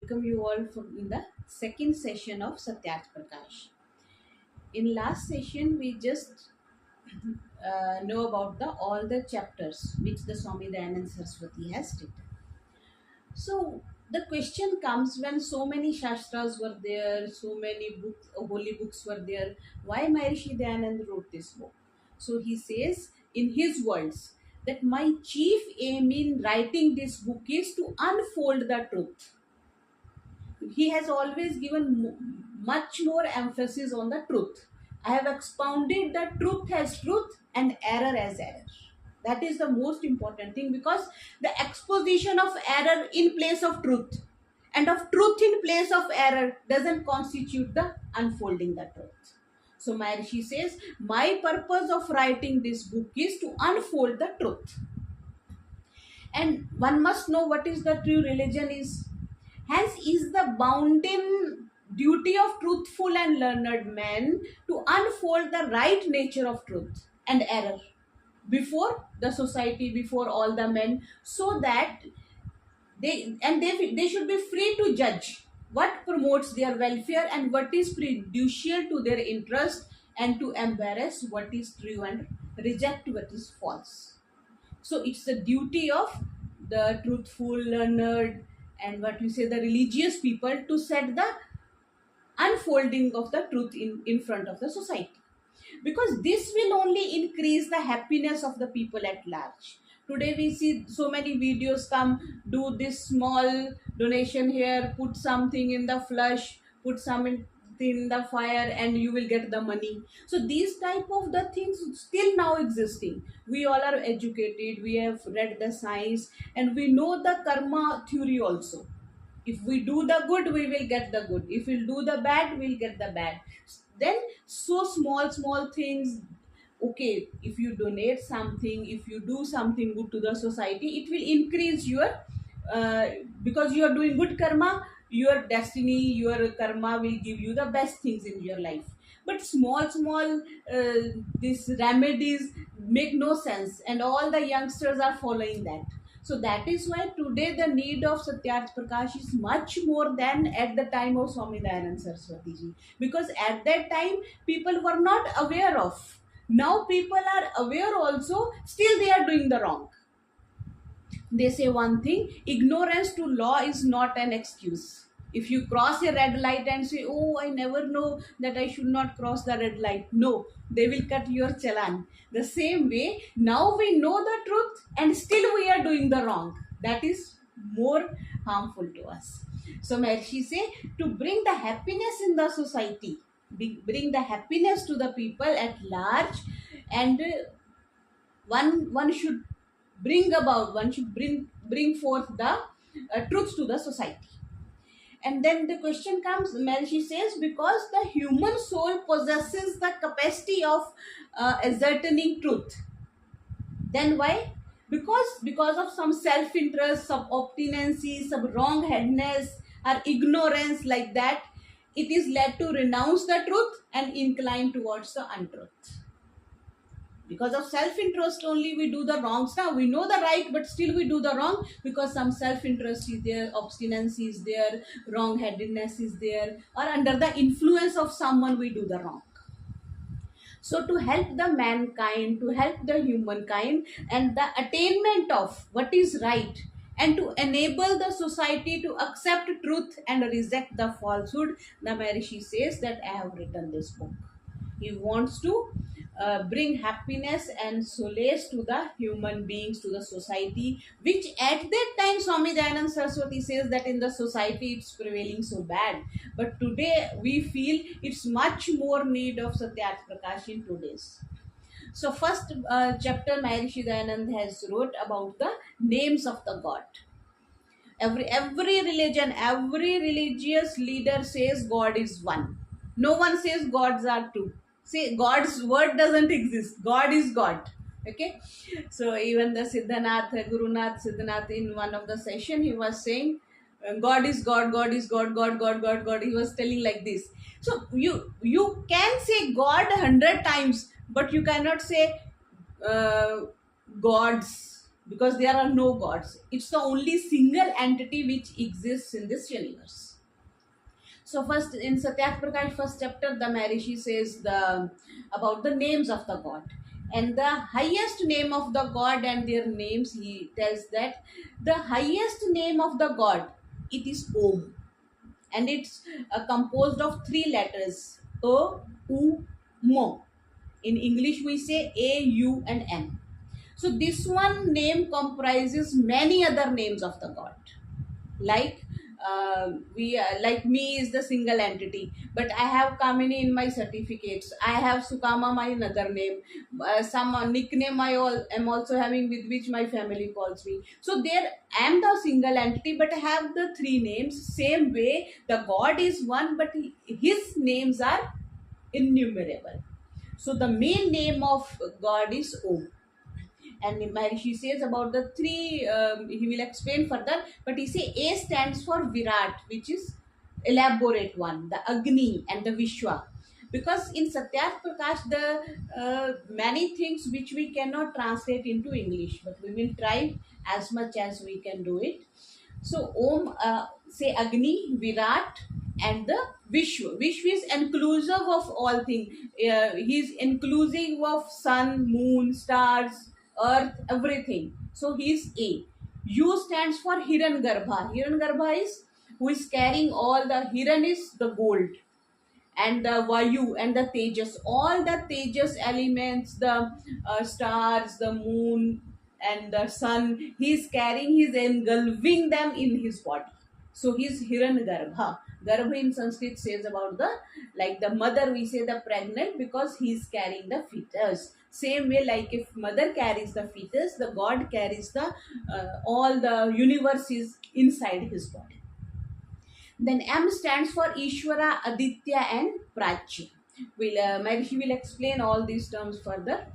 Welcome you all in the second session of Satyarth Prakash. In last session, we just know about the all the chapters which the Swami Dayanand Saraswati has stated. So the question comes when so many shastras were there, so many books, holy books were there. Why Maharishi Dayanand wrote this book? So he says in his words that my chief aim in writing this book is to unfold the truth. He has always given much more emphasis on the truth. I have expounded the truth as truth and error as error. That is the most important thing, because the exposition of error in place of truth and of truth in place of error doesn't constitute the unfolding the truth. So Maharishi says, my purpose of writing this book is to unfold the truth. And one must know what is the true religion is. Hence is the bounden duty of truthful and learned men to unfold the right nature of truth and error before the society, before all the men, so that they should be free to judge what promotes their welfare and what is prejudicial to their interest, and to embrace what is true and reject what is false. So it's the duty of the truthful, learned, and what we say the religious people to set the unfolding of the truth in front of the society, because this will only increase the happiness of the people at large. Today we see so many videos come, do this small donation here, put something in the flush, put something in the fire, and you will get the money. So these type of the things still now existing. We all are educated, we have read the science, and we know the karma theory also. If we do the good, we will get the good. If we'll do the bad, we'll get the bad. Then so small things. Okay, if you donate something, if you do something good to the society, it will increase your uh, because you are doing good karma, your destiny, your karma will give you the best things in your life. But small these remedies make no sense, and all the youngsters are following that. So that is why today the need of Satyarth Prakash is much more than at the time of Swami Dayanand Saraswati ji. Because at that time, people were not aware of. Now people are aware also, still they are doing the wrong. They say one thing, ignorance to law is not an excuse. If you cross a red light and say, oh, I never know that I should not cross the red light, no, they will cut your challan. The same way, now we know the truth and still we are doing the wrong. That is more harmful to us. So Maharishi say, to bring the happiness in the society, bring the happiness to the people at large, and one should bring forth the truth to the society. And then the question comes, Maharishi says, because the human soul possesses the capacity of ascertaining truth. Then why? Because of some self-interest, some obstinacy, some wrong-headedness or ignorance, like that, it is led to renounce the truth and incline towards the untruth. Because of self-interest only we do the wrongs. Now we know the right, but still we do the wrong, because some self-interest is there, obstinacy is there, wrong-headedness is there, or under the influence of someone we do the wrong. So to help the mankind, to help the humankind and the attainment of what is right, and to enable the society to accept truth and reject the falsehood, the Maharishi says that I have written this book. He wants to bring happiness and solace to the human beings, to the society, which at that time Swami Dayanand Saraswati says that in the society it's prevailing so bad. But today we feel it's much more need of Satyarth Prakash in today's. So first chapter Maharishi Dayanand has wrote about the names of the God. Every religion, every religious leader says God is one. No one says gods are two. Say God's word doesn't exist. God is God. Okay. So even the Siddhanath, Gurunath Siddhanath, in one of the session, he was saying, God is God, God is God, God, God, God, God. He was telling like this. So you can say God 100 times, but you cannot say gods. because there are no gods. It's the only single entity which exists in this universe. So first in Satyat Prakash first chapter, the Maharishi says the about the names of the god, and the highest name of the god and their names. He tells that the highest name of the god, it is Om, and it's composed of three letters: A, U, Mo. In English we say A, U, and M. So this one name comprises many other names of the god. Like we like me is the single entity, but I have Kamini in my certificates. I have Sukama, my another name. Some nickname am also having, with which my family calls me. So there I am the single entity, but I have the three names. Same way, the God is one, but his names are innumerable. So the main name of God is Om. And Maharishi says about the three, he will explain further, but he say A stands for Virat, which is elaborate one, the Agni and the Vishwa. Because in Satyat Prakash, the many things which we cannot translate into English, but we will try as much as we can do it. So Om, say Agni, Virat, and the Vishwa. Vishwa is inclusive of all things. He is inclusive of sun, moon, stars, earth, everything. So he is A. U stands for Hirangarbha. Hirangarbha is who is carrying all the Hiran is the gold, and the Vayu and the Tejas, all the Tejas elements, the stars, the moon, and the sun, he is carrying, he is engulfing them in his body. So he is Hirangarbha. Garbha in Sanskrit says about the, like the mother, we say the pregnant, because he is carrying the fetus. Same way, like if mother carries the fetus, the God carries the all the universe is inside his body. Then M stands for Ishvara, Aditya, and Prachya. Maharishi will explain all these terms further.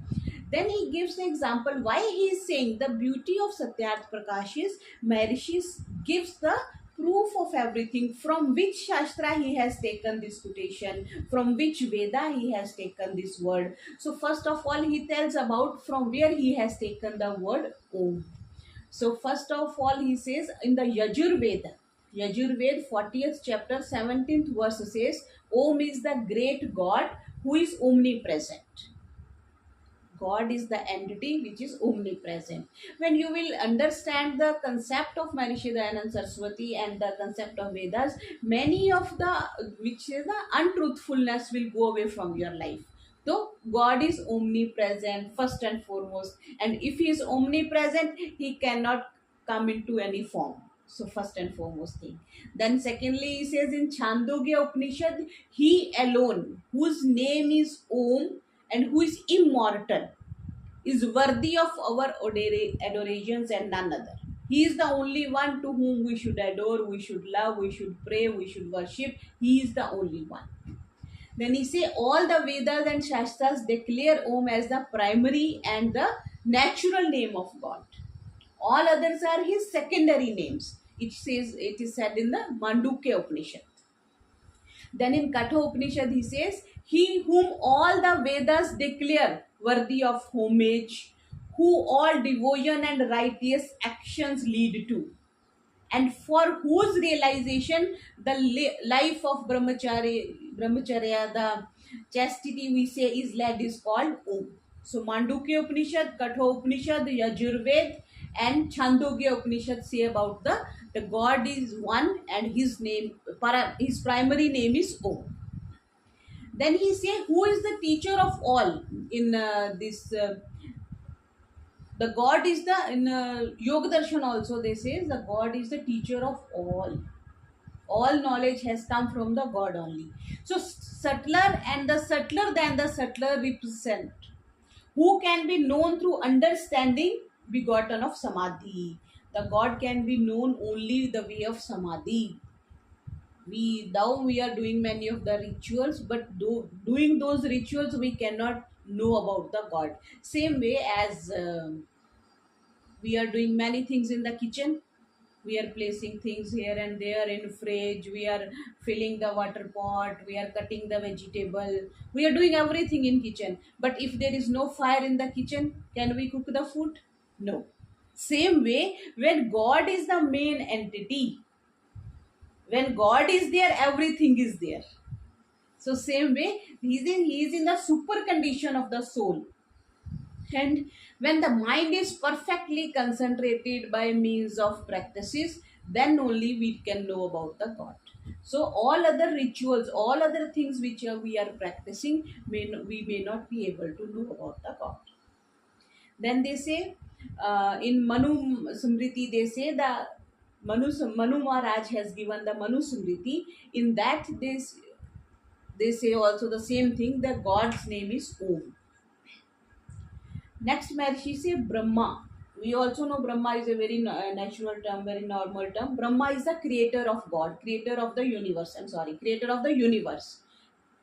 Then he gives the example why he is saying the beauty of Satyarth Prakash is Maharishi gives the proof of everything, from which Shastra he has taken this quotation, from which Veda he has taken this word. So first of all, he tells about from where he has taken the word Om. So first of all, he says in the Yajurveda, Yajurved 40th chapter 17th verse says, Om is the great God who is omnipresent. God is the entity which is omnipresent. When you will understand the concept of Maharishi Dayanand Saraswati and the concept of Vedas, many of the, which is the untruthfulness, will go away from your life. So God is omnipresent first and foremost, and if he is omnipresent, he cannot come into any form. So first and foremost thing. Then secondly, he says in Chandogya Upanishad, he alone, whose name is Om and who is immortal, is worthy of our adorations and none other. He is the only one to whom we should adore, we should love, we should pray, we should worship. He is the only one. Then he say all the Vedas and Shastras declare Om as the primary and the natural name of God. All others are his secondary names. It is said in the Mandukya Upanishad. Then in Katha Upanishad he says, he whom all the Vedas declare worthy of homage, who all devotion and righteous actions lead to, and for whose realization the life of brahmacharya, the chastity we say is led, is called Om. So Mandukya Upanishad, Katha Upanishad, Yajurved, and Chandogya Upanishad say about the God is one and his name, his primary name is Om. Then he say who is the teacher of all in this. The God is the, in Yoga Darshan also they say the God is the teacher of all. All knowledge has come from the God only. So subtler and the subtler than the subtler represent, who can be known through understanding, begotten of Samadhi. The God can be known only the way of Samadhi. We are doing many of the rituals, but doing those rituals we cannot know about the God. Same way as we are doing many things in the kitchen. We are placing things here and there in fridge, we are filling the water pot, we are cutting the vegetable, we are doing everything in kitchen. But if there is no fire in the kitchen, can we cook the food? No. Same way, when God is the main entity, when God is there, everything is there. So same way, he is in the super condition of the soul. And when the mind is perfectly concentrated by means of practices, then only we can know about the God. So all other rituals, all other things which we are practicing, we may not be able to know about the God. Then they say, in Manu Smriti, they say the Manu Maharaj has given the Manu Smriti. In that, they say also the same thing, that God's name is Om. Next, Maharishi say Brahma. We also know Brahma is a very natural term, very normal term. Brahma is the creator of God, creator of the universe. I'm sorry, creator of the universe.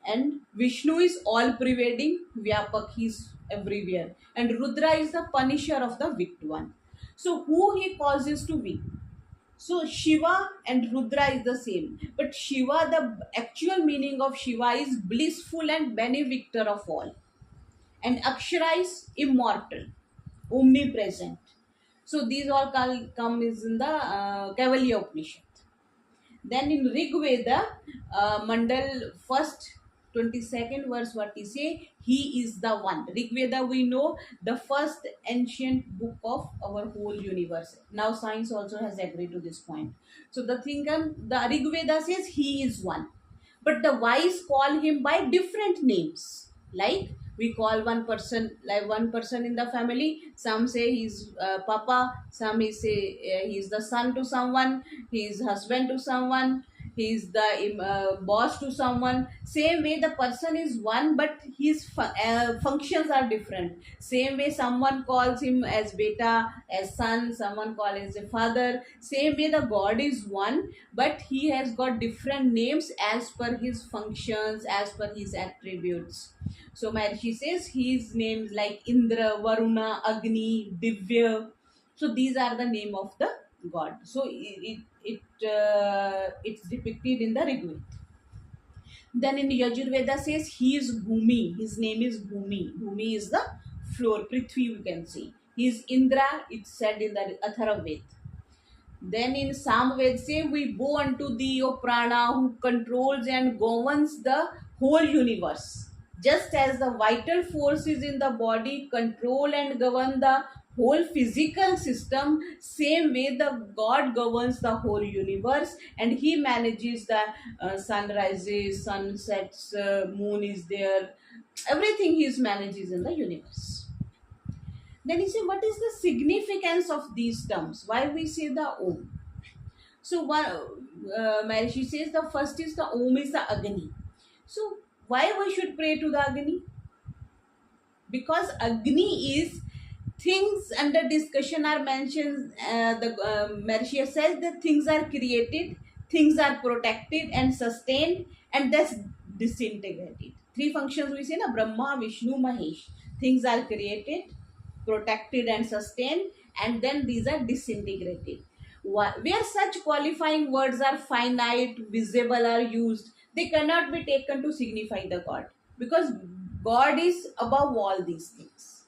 And Vishnu is all pervading, Vyapak, he's everywhere. And Rudra is the punisher of the wicked one. So, who he causes to be? So, Shiva and Rudra is the same. But Shiva, the actual meaning of Shiva is blissful and benefactor of all. And Akshara is immortal, omnipresent. So these all come is in the Kaivalya Upanishad. Then in Rig Veda, Mandal first 22nd verse, what he say? He is the one. Rig Veda, we know, the first ancient book of our whole universe. Now science also has agreed to this point. So the thing, the Rig Veda says he is one. But the wise call him by different names. Like we call one person, like one person in the family, some say he's papa, some he say he's the son to someone, he's husband to someone, he's the boss to someone. Same way the person is one, but his functions are different. Same way someone calls him as beta, as son, someone calls as a father. Same way the God is one, but he has got different names as per his functions, as per his attributes. So Maharishi says his names like Indra, Varuna, Agni, Divya. So these are the name of the God. So it's depicted in the Rigveda. Then in Yajurveda says he is Bhumi. His name is Bhumi. Bhumi is the floor, Prithvi we can say. He is Indra, it's said in the Atharvaved. Then in Samved say, we bow unto thee, O Prana, who controls and governs the whole universe. Just as the vital forces in the body control and govern the whole physical system, same way the God governs the whole universe, and he manages the sunrises, sunsets, moon is there, everything he manages in the universe. Then he said, what is the significance of these terms? Why we say the Om? So one, Maharishi says the first is the Om is the Agni. So why we should pray to the Agni? Because Agni is things under discussion are mentioned. The Maharishi says that things are created, things are protected and sustained, and thus disintegrated. Three functions we say na, Brahma, Vishnu, Mahesh. Things are created, protected and sustained, and then these are disintegrated. Where such qualifying words are finite, visible are used, they cannot be taken to signify the God, because God is above all these things,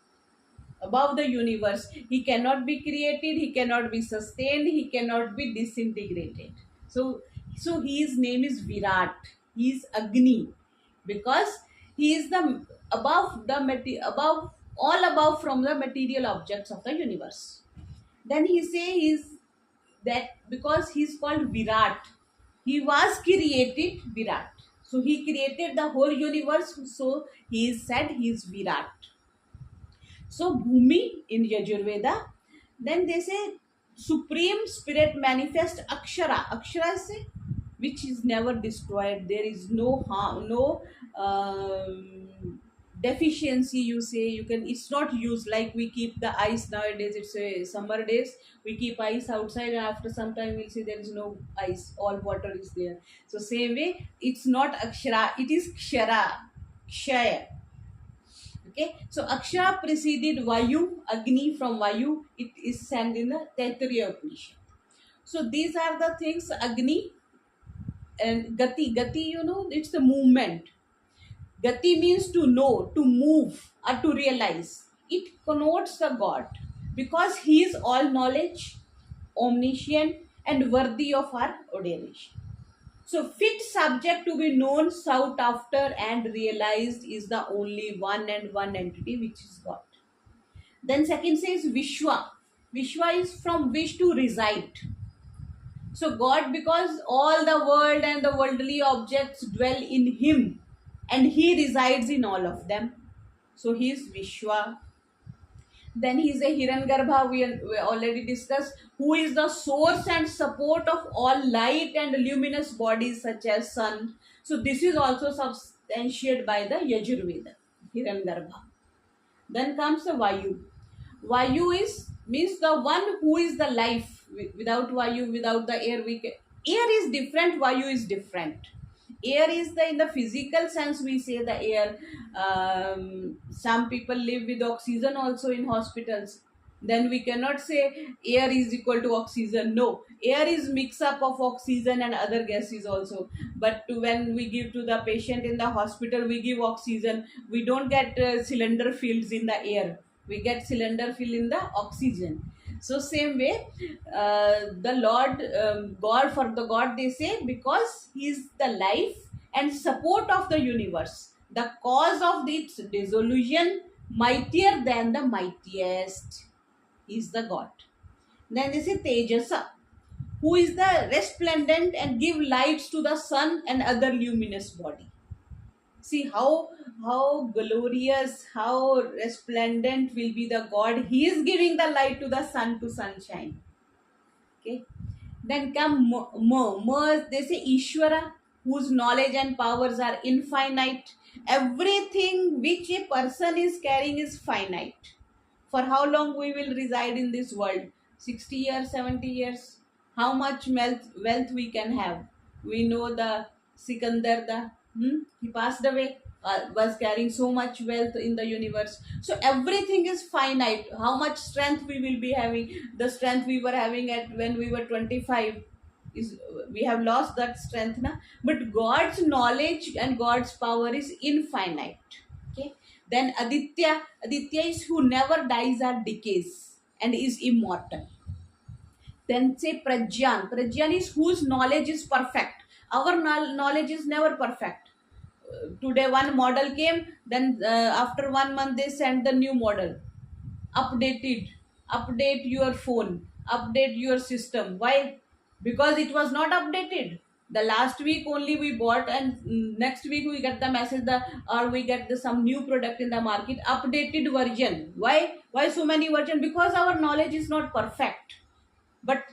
above the universe. He cannot be created, he cannot be sustained, he cannot be disintegrated. So his name is Virat. He is Agni, because he is the above above all above from the material objects of the universe. Then he says that because he is called Virat, he was created Virat. So he created the whole universe. So he is said he is Virat. So Bhumi in Yajurveda. Then they say Supreme Spirit manifest Akshara. Akshara say which is never destroyed. There is no harm, no deficiency. You say you can. It's not used like we keep the ice nowadays. It's a summer days. We keep ice outside, and after some time we'll see there is no ice. All water is there. So same way, it's not Akshara. It is Kshara. Kshaya. Okay, so Akshara preceded Vayu, Agni from Vayu. It is said in the Taittiriya Upanishad. So these are the things, Agni and Gati. Gati, you know, it's the movement. Gati means to know, to move, or to realize. It connotes the God. because he is all knowledge, omniscient, and worthy of our adoration. So, fit subject to be known, sought after, and realized is the only one and one entity, which is God. Then, second says Vishwa. Vishwa is from which to reside. So, God, because all the world and the worldly objects dwell in Him, and He resides in all of them. So, He is Vishwa. Then he is a Hirangarbha, we already discussed, who is the source and support of all light and luminous bodies such as sun. So this is also substantiated by the Yajurveda, Hirangarbha. Then comes the Vayu. Vayu means the one who is the life. Without Vayu, without the air, air is different, Vayu is different. Air is the, in the physical sense we say the air. Some people live with oxygen also in hospitals. Then we cannot say air is equal to oxygen. No, air is mix up of oxygen and other gases also. But when we give to the patient in the hospital, we give oxygen. We don't get cylinder fills in the air. We get cylinder fill in the oxygen. So same way, the Lord, God, for the God they say, because He is the life and support of the universe, the cause of its dissolution, mightier than the mightiest, is the God. Then they say Tejasa, who is the resplendent and give lights to the sun and other luminous body. See how glorious, how resplendent will be the God. He is giving the light to the sun to sunshine. Okay. Then come they say Ishvara, whose knowledge and powers are infinite. Everything which a person is carrying is finite. For how long we will reside in this world? 60 years, 70 years? How much wealth we can have? We know the Sikandar, he passed away, was carrying so much wealth in the universe. So everything is finite. How much strength we will be having? The strength we were having at when we were 25 is, we have lost that strength now. But God's knowledge and God's power is infinite. Okay. Then Aditya. Aditya is who never dies or decays and is immortal. Then say Prajyan. Prajyan is whose knowledge is perfect. Our knowledge is never perfect. Today one model came, then after 1 month they sent the new model. Update your phone, update your system. Why? Because it was not updated. The last week only we bought, and next week we get the message or we get some new product in the market, updated version. Why so many version? Because our knowledge is not perfect. But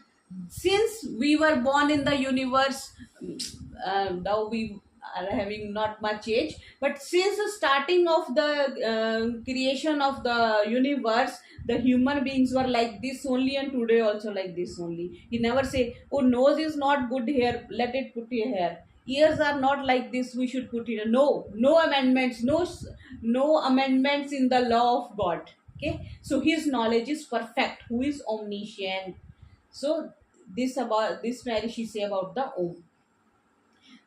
since we were born in the universe, now we are having not much age, but since the starting of the creation of the universe, the human beings were like this only, and today also like this only. He never say, oh, nose is not good here, let it put here. Ears are not like this, we should put it. No amendments, no amendments in the law of God. Okay, so His knowledge is perfect, who is omniscient. So this Maharishi say about the Om.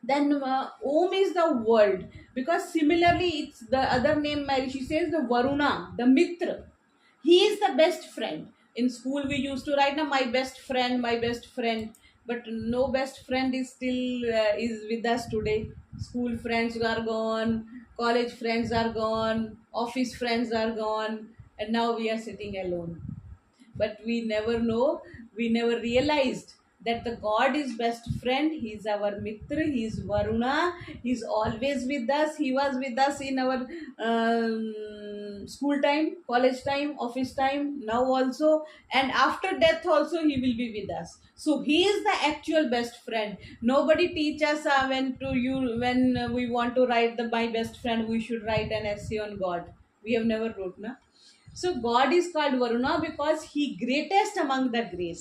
Then Om is the world, because similarly it's the other name Maharishi says, the Varuna, the Mitra. He is the best friend. In school we used to write, my best friend, but no best friend is still is with us today. School friends are gone, college friends are gone, office friends are gone, and now we are sitting alone. But we never realized that the God is best friend. He is our Mitra, He is Varuna, He is always with us. He was with us in our school time, college time, office time, now also, and after death also He will be with us. So He is the actual best friend. Nobody teach us when we want to write my best friend, we should write an essay on God. We have never wrote, na? So God is called Varuna because He greatest among the great,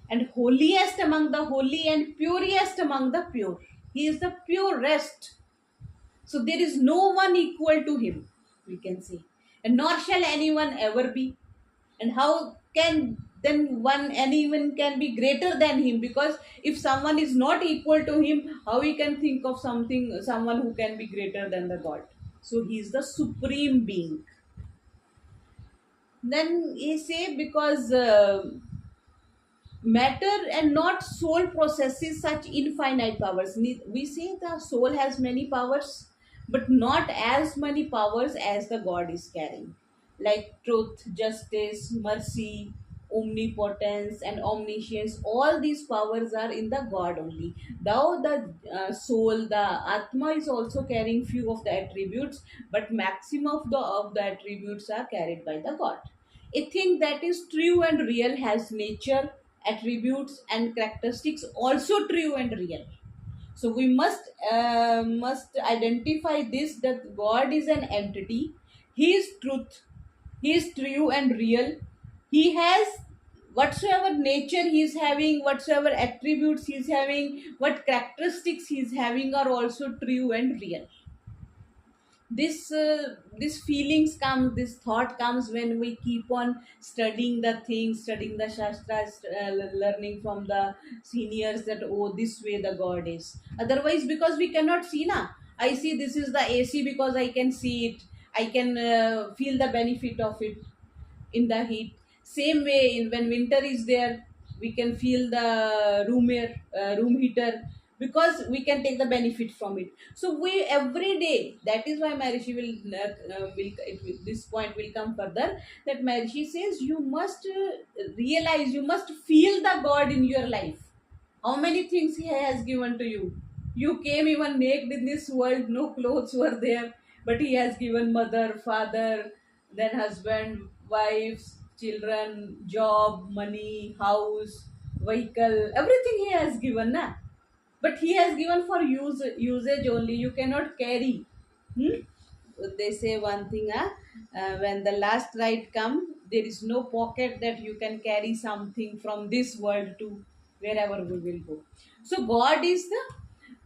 and holiest among the holy, and purest among the pure. He is the purest. So there is no one equal to Him, we can say. And nor shall anyone ever be. And how can then anyone can be greater than Him? Because if someone is not equal to Him, how we can think of someone who can be greater than the God? So He is the supreme being. Then he say because matter and not soul possesses such infinite powers. We say the soul has many powers, but not as many powers as the God is carrying, like truth, justice, mercy, omnipotence, and omniscience. All these powers are in the God only. Though the soul, the Atma, is also carrying few of the attributes, but maximum of the attributes are carried by the God. A thing that is true and real has nature, attributes, and characteristics also true and real. So we must identify this, that God is an entity. He is truth. He is true and real. He has whatsoever nature he is having, whatsoever attributes he is having, what characteristics he is having are also true and real. This feelings come, this thought comes when we keep on studying the things, studying the shastras, learning from the seniors, that oh, this way the God is. Otherwise, because we cannot see na, I see this is the AC because I can see it, I can feel the benefit of it in the heat. Same way, when winter is there, we can feel the room air, room heater, because we can take the benefit from it. So we every day, that is why Maharishi will this point will come further, that Maharishi says you must realize, you must feel the God in your life. How many things he has given to you? You came even naked in this world, no clothes were there, but he has given mother, father, then husband, wives, children, job, money, house, vehicle, everything he has given, na? But he has given for usage only. You cannot carry. Hmm? They say one thing, when the last ride come, there is no pocket that you can carry something from this world to wherever we will go. So God is the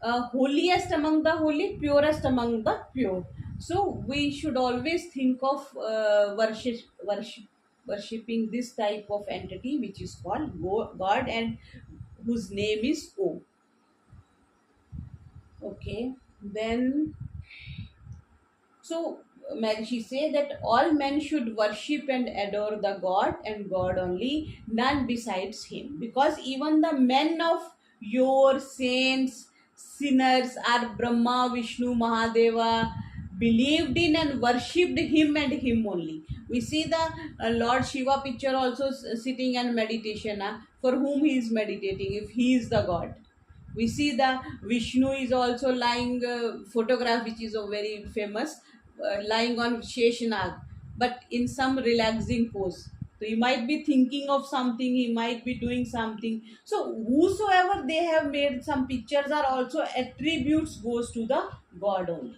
holiest among the holy, purest among the pure. So we should always think of worshipping this type of entity, which is called God, and whose name is O. Okay, then so Maharishi say that all men should worship and adore the God and God only, none besides him. Because even the men of your saints, sinners are Brahma, Vishnu, Mahadeva, believed in and worshipped him and him only. We see the Lord Shiva picture also sitting and meditation. For whom he is meditating, if he is the God? We see the Vishnu is also lying, photograph which is a very famous, lying on Sheshanag, but in some relaxing pose. So he might be thinking of something, he might be doing something. So whosoever they have made some pictures are also attributes goes to the God only.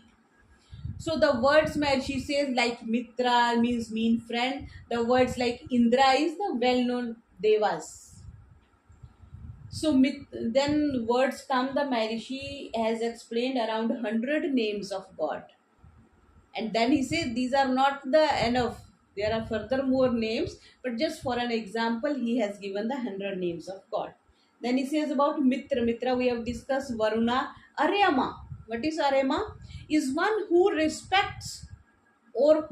So the words she says like Mitra means mean friend. The words like Indra is the well-known devas. So then words come, the Maharishi has explained around 100 names of God. And then he said these are not the enough. There are further more names, but just for an example, he has given the 100 names of God. Then he says about Mitra. Mitra we have discussed, Varuna. Aryama. What is Aryama? Is one who respects or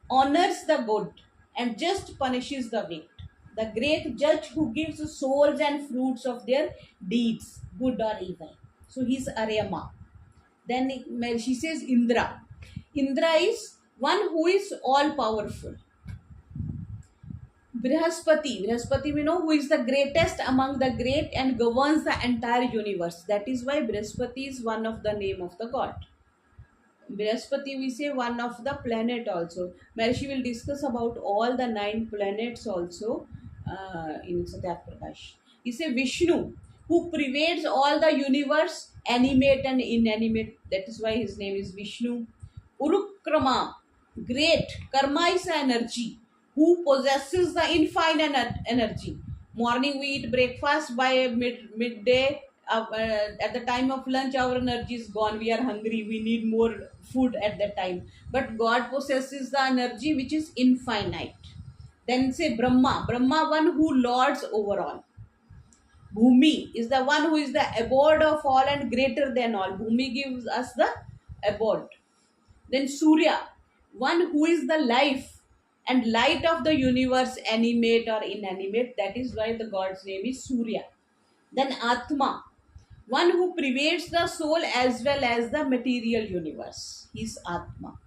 honors the good and just punishes the wicked. The great judge who gives souls and fruits of their deeds, good or evil. So he's Aryama. Then she says Indra. Indra is one who is all powerful. Brihaspati. Brihaspati we know who is the greatest among the great and governs the entire universe. That is why Brihaspati is one of the name of the god. Brihaspati we say one of the planet also. Maharishi will discuss about all the 9 planets also in Satya Prakash. He say Vishnu, who pervades all the universe, animate and inanimate. That is why his name is Vishnu. Urukrama, great. Karma is energy, who possesses the infinite energy. Morning we eat breakfast, by midday, at the time of lunch our energy is gone, we are hungry, we need more food at that time. But God possesses the energy which is infinite. Then say Brahma. Brahma, one who lords over all. Bhumi is the one who is the abode of all and greater than all. Bhumi gives us the abode. Then Surya, one who is the life. and light of the universe, animate or inanimate. That is why the God's name is Surya. Then Atma, one who pervades the soul as well as the material universe. He is Atma.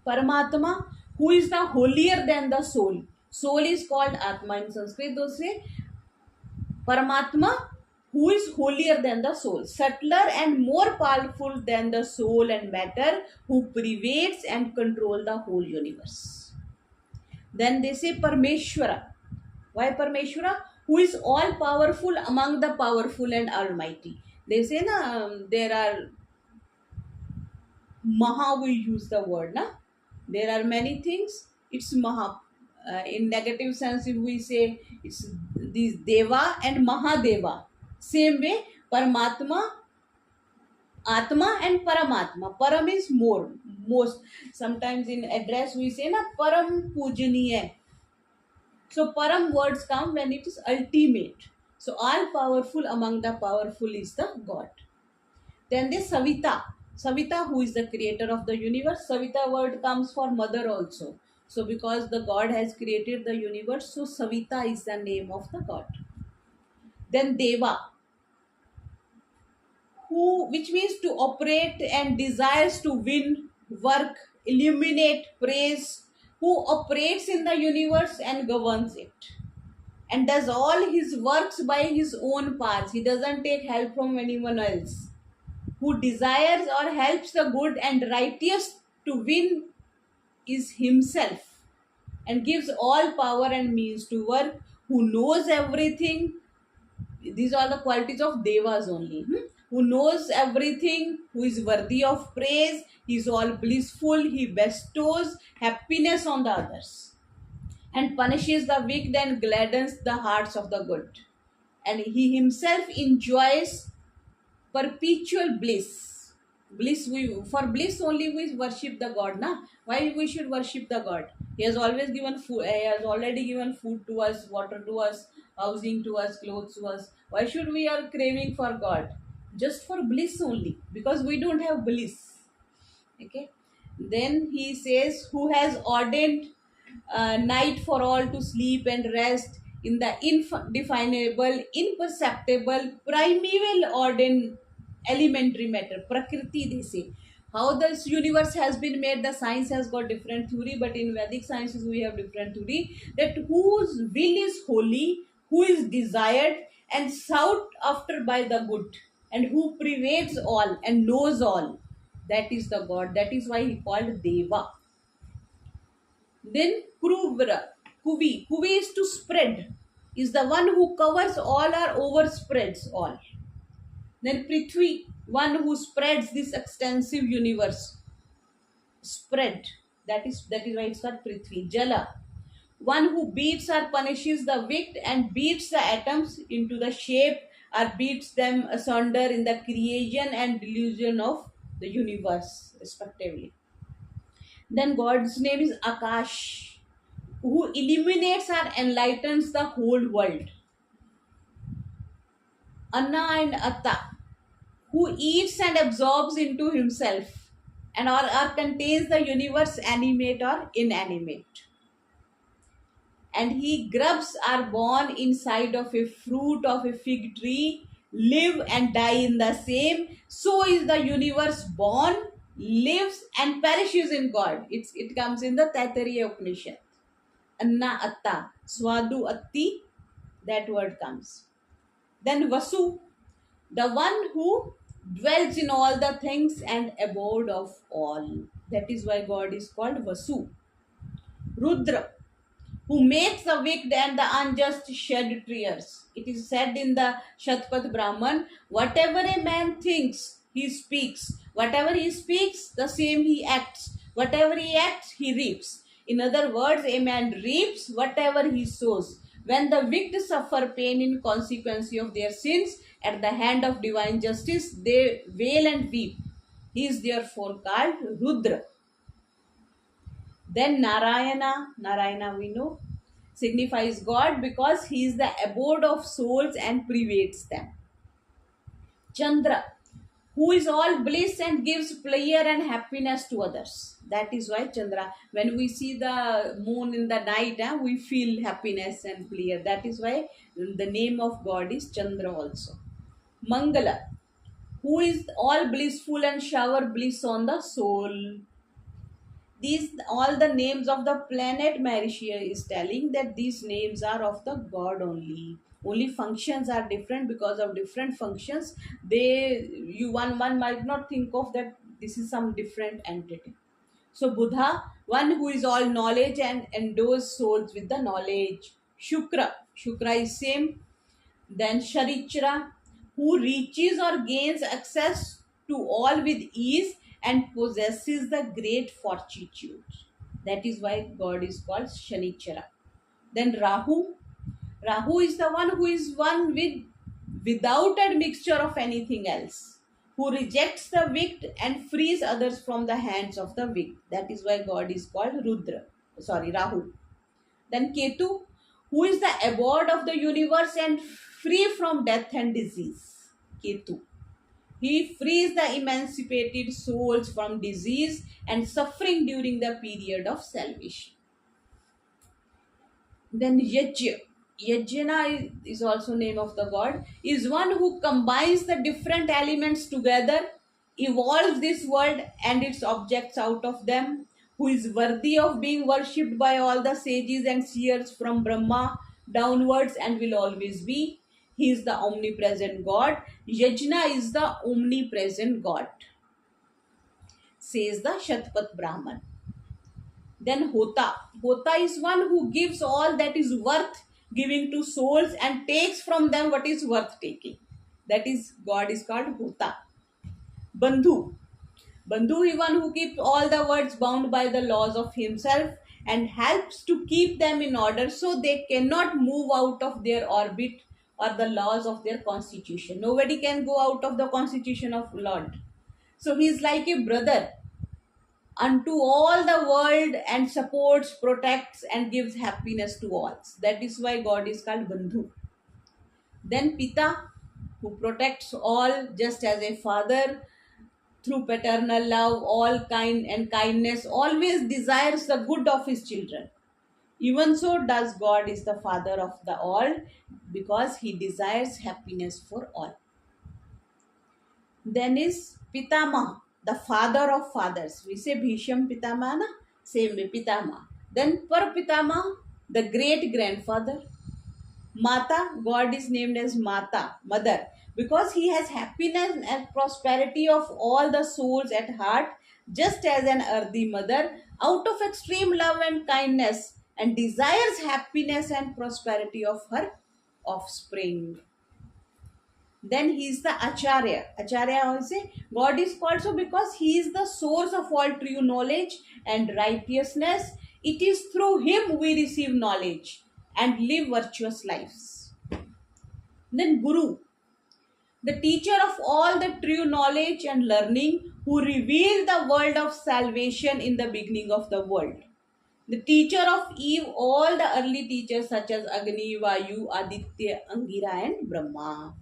Paramatma, who is the holier than the soul. Soul is called Atma in Sanskrit. Those say Paramatma, who is holier than the soul, subtler and more powerful than the soul and matter, who pervades and controls the whole universe. Then they say Parmeshwara. Why Parmeshwara? Who is all powerful among the powerful and almighty. They say there are Maha, we use the word, na? There are many things. It's Maha. In negative sense, if we say it's these Deva and Mahadeva. Same way, Paramatma, Atma and Paramatma. Param is more, most. Sometimes in address we say na Param Pujaniya. So Param words come when it is ultimate. So all powerful among the powerful is the God. Then the Savita. Savita, who is the creator of the universe. Savita word comes for mother also. So because the God has created the universe, so Savita is the name of the God. Then Deva, which means to operate and desires to win, work, illuminate, praise, who operates in the universe and governs it, and does all his works by his own parts. He doesn't take help from anyone else. Who desires or helps the good and righteous to win is himself, and gives all power and means to work, who knows everything. These are the qualities of Devas only. Who knows everything, who is worthy of praise, he is all blissful, he bestows happiness on the others, and punishes the wicked and gladdens the hearts of the good. And he himself enjoys perpetual bliss. For bliss only we worship the God, na? Why we should worship the God? He has always given food. He has already given food to us, water to us, housing to us, clothes to us. Why should we are craving for God? Just for bliss only, because we don't have bliss. Okay. Then he says, who has ordained night for all to sleep and rest in the indefinable, imperceptible, primeval ordained elementary matter, Prakriti, they say. How this universe has been made, the science has got different theory, but in Vedic sciences we have different theory, that whose will is holy, who is desired and sought after by the good, and who pervades all and knows all. That is the God. That is why he called Deva. Then Kruvra, Kuvi is to spread, is the one who covers all or overspreads all. Then Prithvi, one who spreads this extensive universe. Spread. That is why it's called Prithvi. Jala, one who beats or punishes the wicked and beats the atoms into the shape or beats them asunder in the creation and delusion of the universe, respectively. Then God's name is Akash, who illuminates or enlightens the whole world. Anna and Atta, who eats and absorbs into himself and or contains the universe, animate or inanimate. And he grubs are born inside of a fruit of a fig tree, live and die in the same. So is the universe born, lives and perishes in God. It comes in the Taittiriya Upanishad. Anna Atta, Swadu Atti, that word comes. Then Vasu, the one who dwells in all the things and abode of all. That is why God is called Vasu. Rudra, who makes the wicked and the unjust shed tears. It is said in the Shatpat Brahman, whatever a man thinks, he speaks. Whatever he speaks, the same he acts. Whatever he acts, he reaps. In other words, a man reaps whatever he sows. When the wicked suffer pain in consequence of their sins at the hand of divine justice, they wail and weep. He is therefore called Rudra. Then Narayana we know, signifies God because he is the abode of souls and pervades them. Chandra, who is all bliss and gives pleasure and happiness to others. That is why Chandra, when we see the moon in the night, we feel happiness and pleasure. That is why the name of God is Chandra also. Mangala, who is all blissful and shower bliss on the soul. These all the names of the planet Maharishi is telling that these names are of the God only functions are different. Because of different functions, they you one might not think of that this is some different entity. So Buddha, one who is all knowledge and endows souls with the knowledge. Shukra is same. Then Sharichra, who reaches or gains access to all with ease and possesses the great fortitude. That is why God is called Shanichara. Then Rahu is the one who is one without admixture of anything else, who rejects the wicked and frees others from the hands of the wicked. That is why God is called Rahu. Then Ketu, who is the abode of the universe and free from death and disease. Ketu. He frees the emancipated souls from disease and suffering during the period of salvation. Then Yajna. Yajna is also name of the God, is one who combines the different elements together, evolves this world and its objects out of them, who is worthy of being worshipped by all the sages and seers from Brahma downwards and will always be. He is the omnipresent God. Yajna is the omnipresent God, says the Shatpat Brahman. Then Hota. Hota is one who gives all that is worth giving to souls and takes from them what is worth taking. That is, God is called Hota. Bandhu. Bandhu is one who keeps all the words bound by the laws of himself and helps to keep them in order so they cannot move out of their orbit or the laws of their constitution. Nobody can go out of the constitution of Lord. So he is like a brother unto all the world and supports, protects and gives happiness to all. That is why God is called Bandhu. Then Pita, who protects all just as a father through paternal love, all kind and kindness, always desires the good of his children. Even so does God is the father of the all, because he desires happiness for all. Then is Pitama, the father of fathers. We say Bhisham Pitama, na? Same way Pitama. Then Parpitama, the great grandfather. Mata, God is named as Mata, mother, because he has happiness and prosperity of all the souls at heart, just as an earthy mother, out of extreme love and kindness, and desires happiness and prosperity of her offspring. Then he is the Acharya. Acharya also, God is called so because he is the source of all true knowledge and righteousness. It is through him we receive knowledge and live virtuous lives. Then Guru, the teacher of all the true knowledge and learning, who revealed the world of salvation in the beginning of the world. The teacher of Eve, all the early teachers such as Agni, Vayu, Aditya, Angira and Brahma.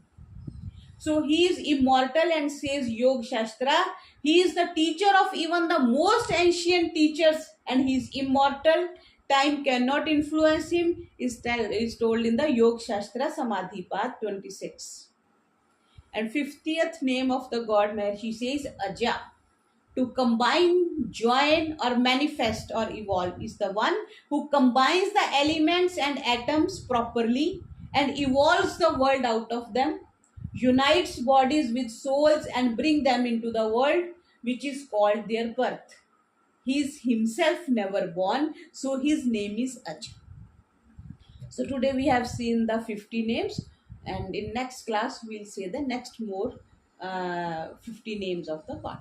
So he is immortal and says Yoga Shastra. He is the teacher of even the most ancient teachers and he is immortal. Time cannot influence him, is told in the Yoga Shastra Samadhipat 26. And 50th name of the God Maharishi says Aja. To combine, join or manifest or evolve is the one who combines the elements and atoms properly and evolves the world out of them, unites bodies with souls and bring them into the world, which is called their birth. He is himself never born, so his name is Aja. So today we have seen the 50 names, and in next class we'll say the next more 50 names of the God.